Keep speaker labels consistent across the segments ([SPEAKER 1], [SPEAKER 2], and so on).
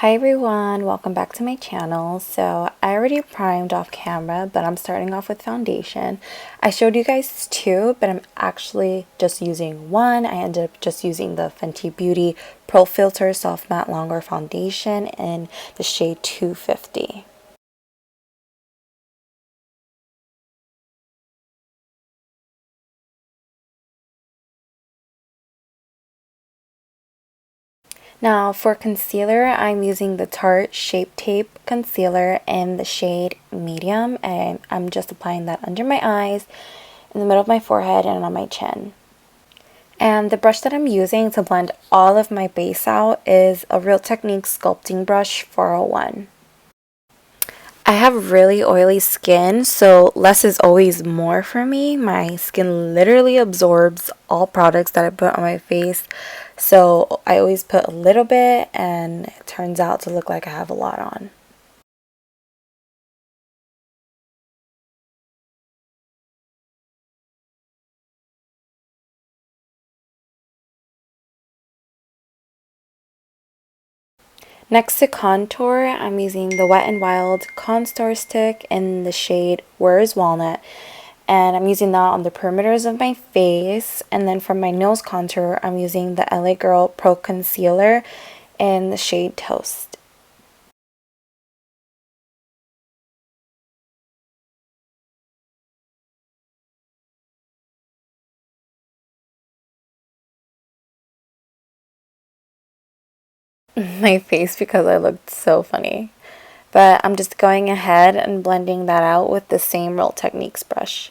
[SPEAKER 1] Hi everyone, welcome back to my channel. So I already primed off camera, but I'm starting off with foundation. I showed you guys two, but I'm actually just using one. I ended up just using the Fenty Beauty Pro Filter Soft Matte Longwear Foundation in the shade 250. Now for concealer, I'm using the Tarte Shape Tape Concealer in the shade Medium, and I'm just applying that under my eyes, in the middle of my forehead, and on my chin. And the brush that I'm using to blend all of my base out is a Real Technique Sculpting Brush 401. I have really oily skin, so less is always more for me. My skin literally absorbs all products that I put on my face, so I always put a little bit and it turns out to look like I have a lot on. Next to contour, I'm using the Wet n Wild Contour Stick in the shade Where's Walnut. And I'm using that on the perimeters of my face. And then for my nose contour, I'm using the LA Girl Pro Concealer in the shade Toast. My face because I looked so funny. But I'm just going ahead and blending that out with the same Real Techniques brush.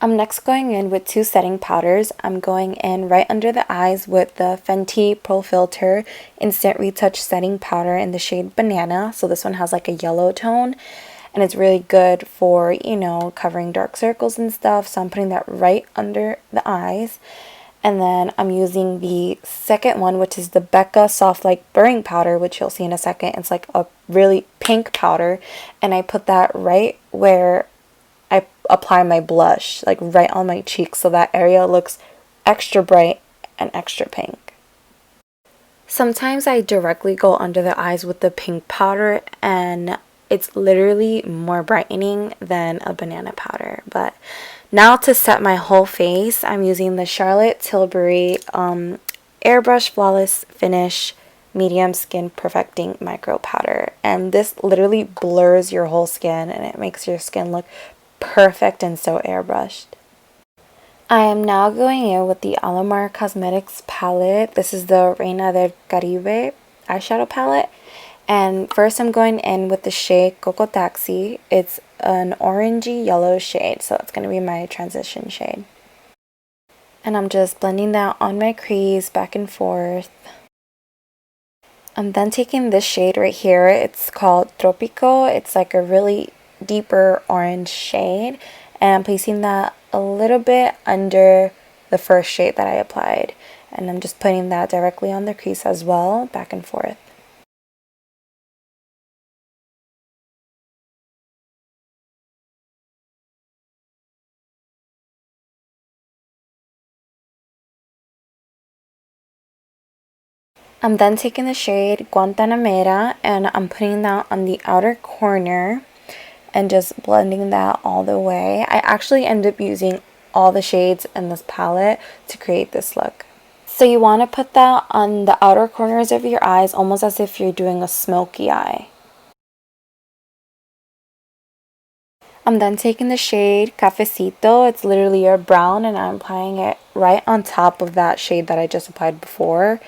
[SPEAKER 1] I'm next going in with two setting powders. I'm going in right under the eyes with the Fenty Pro Filter Instant Retouch Setting Powder in the shade Banana. So this one has like a yellow tone and it's really good for, you know, covering dark circles and stuff. So I'm putting that right under the eyes. And then I'm using the second one, which is the Becca Soft Like Blurring Powder, which you'll see in a second. It's like a really pink powder. And I put that right where I apply my blush, like right on my cheeks, so that area looks extra bright and extra pink. Sometimes I directly go under the eyes with the pink powder and it's literally more brightening than a banana powder. But now to set my whole face, I'm using the Charlotte Tilbury Airbrush Flawless Finish Medium Skin Perfecting Micro Powder. And this literally blurs your whole skin and it makes your skin look perfect and so airbrushed. I am now going in with the Alamar Cosmetics palette. This is the Reina del Caribe eyeshadow palette. And first I'm going in with the shade Coco Taxi. It's an orangey yellow shade, so that's going to be my transition shade. And I'm just blending that on my crease back and forth. I'm then taking this shade right here. It's called Tropico. It's like a really deeper orange shade, and I'm placing that a little bit under the first shade that I applied, and I'm just putting that directly on the crease as well, back and forth. I'm then taking the shade Guantanamera and I'm putting that on the outer corner and just blending that all the way. I actually end up using all the shades in this palette to create this look. So you want to put that on the outer corners of your eyes, almost as if you're doing a smoky eye. I'm then taking the shade Cafecito. It's literally a brown and I'm applying it right on top of that shade that I just applied before.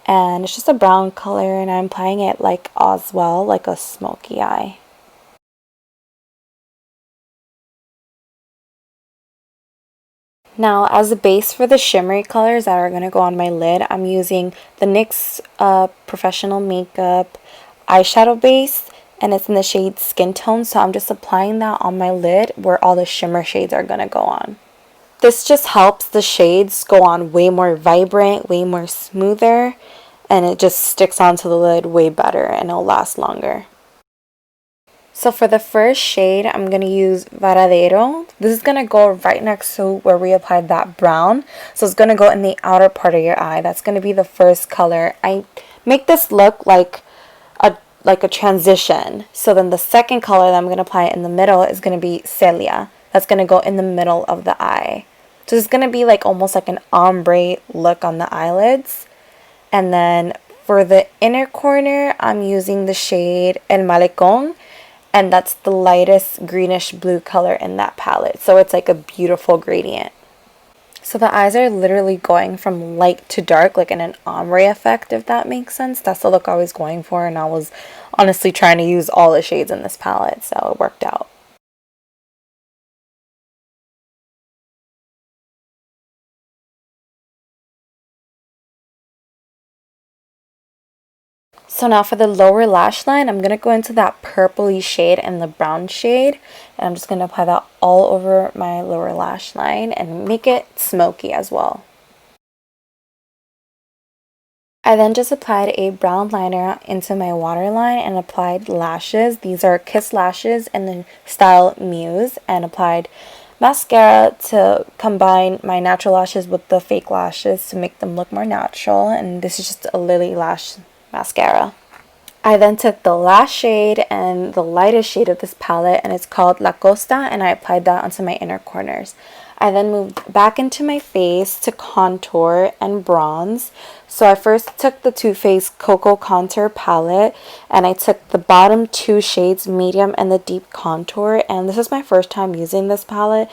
[SPEAKER 1] And it's just a brown color and I'm applying it like Oswell, like a smoky eye. Now, as a base for the shimmery colors that are going to go on my lid, I'm using the NYX Professional Makeup eyeshadow base, and it's in the shade Skin Tone, so I'm just applying that on my lid where all the shimmer shades are going to go on. This just helps the shades go on way more vibrant, way more smoother, and it just sticks onto the lid way better and it'll last longer. So for the first shade, I'm going to use Varadero. This is going to go right next to where we applied that brown. So it's going to go in the outer part of your eye. That's going to be the first color. I make this look like a transition. So then the second color that I'm going to apply in the middle is going to be Celia. That's going to go in the middle of the eye. So it's going to be like almost like an ombre look on the eyelids. And then for the inner corner, I'm using the shade El Malecón. And that's the lightest greenish blue color in that palette. So it's like a beautiful gradient. So the eyes are literally going from light to dark, like in an ombre effect, if that makes sense. That's the look I was going for, and I was honestly trying to use all the shades in this palette, so it worked out. So now for the lower lash line, I'm going to go into that purpley shade and the brown shade. And I'm just going to apply that all over my lower lash line and make it smoky as well. I then just applied a brown liner into my waterline and applied lashes. These are Kiss lashes in the style Muse, and applied mascara to combine my natural lashes with the fake lashes to make them look more natural. And this is just a Lily Lash mascara. I then took the last shade and the lightest shade of this palette, and it's called La Costa, and I applied that onto my inner corners. I then moved back into my face to contour and bronze. So I first took the Too Faced Cocoa Contour palette, and I took the bottom two shades, medium and the deep contour, and this is my first time using this palette.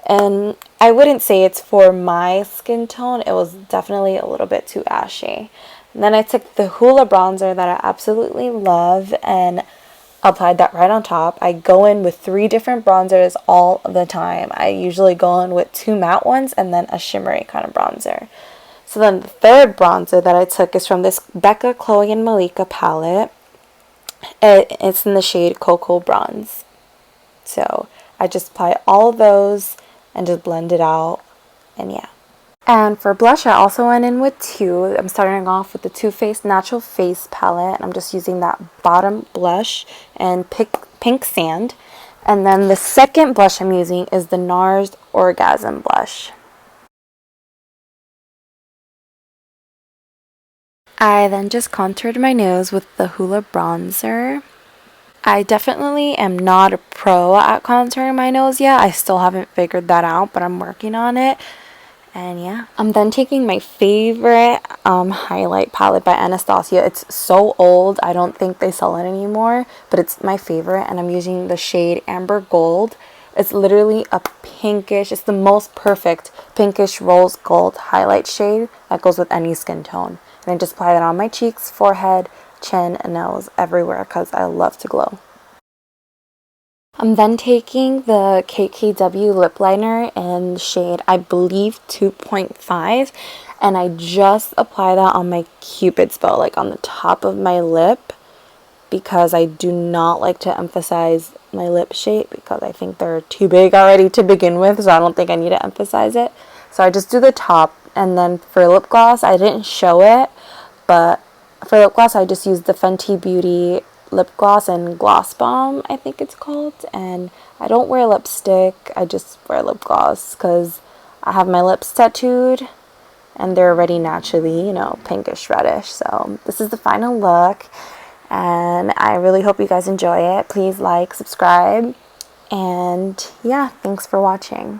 [SPEAKER 1] And I wouldn't say it's for my skin tone. It was definitely a little bit too ashy. And then I took the Hoola bronzer that I absolutely love and applied that right on top. I go in with 3 different bronzers all the time. I usually go in with 2 matte ones and then a shimmery kind of bronzer. So then the third bronzer that I took is from this Becca, Khloe, and Malika palette. It's in the shade Cocoa Bronze. So I just apply all of those and just blend it out, and yeah. And for blush, I also went in with 2. I'm starting off with the Too Faced Natural Face palette, and I'm just using that bottom blush and pink sand. And then the second blush I'm using is the NARS Orgasm blush. I then just contoured my nose with the Hoola bronzer. I definitely am not a pro at contouring my nose yet. I still haven't figured that out, but I'm working on it. And yeah, I'm then taking my favorite highlight palette by Anastasia. It's so old, I don't think they sell it anymore, but it's my favorite, and I'm using the shade Amber Gold. It's literally a pinkish, it's the most perfect pinkish rose gold highlight shade that goes with any skin tone. And I just apply that on my cheeks, forehead, chin, and nose, everywhere, because I love to glow. I'm then taking the KKW lip liner in the shade, I believe, 2.5, and I just apply that on my Cupid's bow, like on the top of my lip, because I do not like to emphasize my lip shape because I think they're too big already to begin with, so I don't think I need to emphasize it. So I just do the top, and then for lip gloss, I didn't show it, but for lip gloss, I just used the Fenty Beauty lip gloss and gloss bomb, I think it's called. And I don't wear lipstick, I just wear lip gloss because I have my lips tattooed and they're already naturally, you know, pinkish reddish. So this is the final look, and I really hope you guys enjoy it. Please like, subscribe, and yeah, thanks for watching.